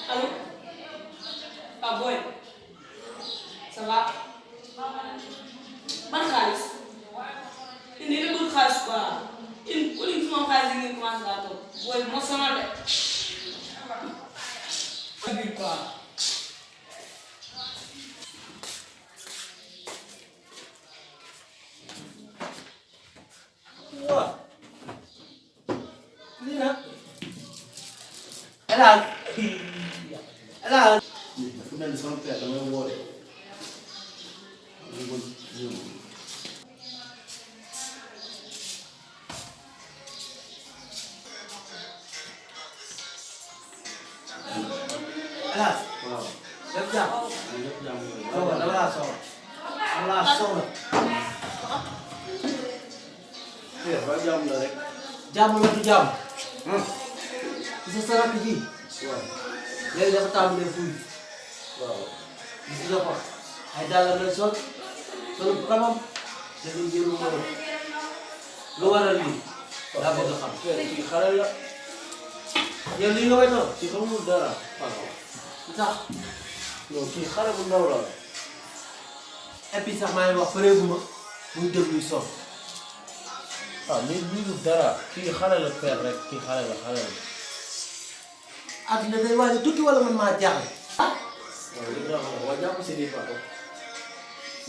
Allô? Ah boy, ça va? Man xaalis indi li bëgg xaalis quoi in ku li sama xaalis yi ngeen commencé laa toog boy moo sonal de biir quoi waaw lii nag alaal fu mel ni sama père damay woote alaal waaw def jàmm ñëpp jàmm soxla dama laa soxla père ba jàmm la rek jàmm la du jàmm ci sa sarak ji waaw léegi dafa tàmbalee fuuy waaw gis nga ko ay dàllam lay sol bu kanam te duñ jël lu mën lu waral lii daa bëgg a xam père kii xale la yow lii nga koy toog kii xamul dara lu tax non kii xale bu ndaw la et puis sax maa ngi wax pareeguma muy dégluy sol ah mais lii du dara kii xale la père rek kii xale la àdduna day waaj a tukki wala man maa jaaxle ah waaw li nga xam waa jàpp si nii papa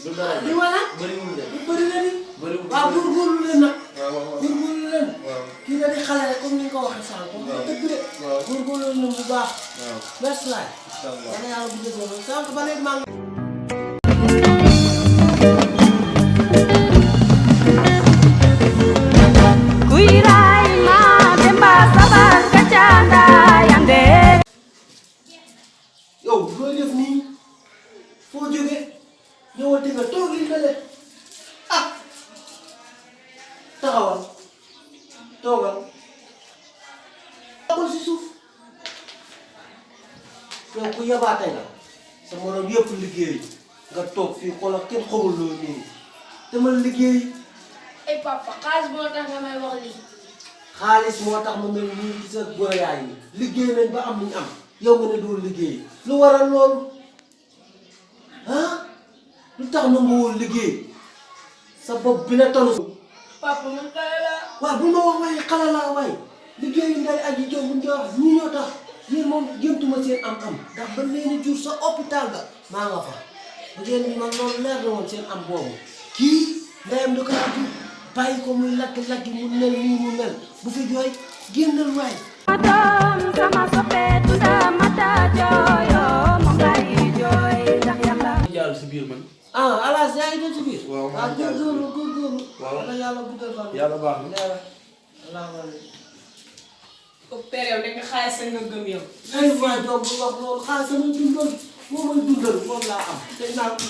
du dara li wala bëriwul de bu bëri na ni bëriwul waaw góorgóorlu leen nag waaw waaw góorgóorlu leen waaw kii nga di xale rek comme ni nga ko waxee sànq comme waaw dëgg de waaw góorgóorlu leen bu baax waaw merci laay incha allah dana yàlla bu dëgg sànq ba léegi maa ngi yow looy def nii foo jógee ñëwal te nga toog yi nga leen ah taxawal toogal toogal si suuf yow ku yabaate nga sa morom yëpp liggéey nga toog fii xoolal kenn xamul loo nii dama liggéey ay papa xaalis moo tax nga may wax lii. xaalis moo tax ma mel nii ci sa goyaay yi liggéey nañ ba am liñ am yow nga ne doo liggéey lu waral loolu ah lu tax na nga woo liggéey sa bopp bi na tonu papa man xale la. waaw bu ma wax waaye xale laa waay liggéeyu nday aji jow buñ koy wax ñii ñoo tax yéen moom jëntuma seen am-am ndax ba leeni jur sa hôpital ga maa nga fa bu ngeen ni man loolu leer na woon seen am boobu kii ndeyam da ko jur bàyyi ko muy lakk-lakk mu mel nii mu mel bu fi jooy génnal waay jàll si biir man ah alaas yaa ngi dem si biir. waaw maa ngi jàll si biir góorgóorlu. waaw wala yàlla guddal fan. yàlla baax na leeral. alhamdulilah. ko père yow nekk xaalis nga gëm yow ay waay doom bu wax loolu xaalis samay dundal moo may dundal moom laa am. tey naa ko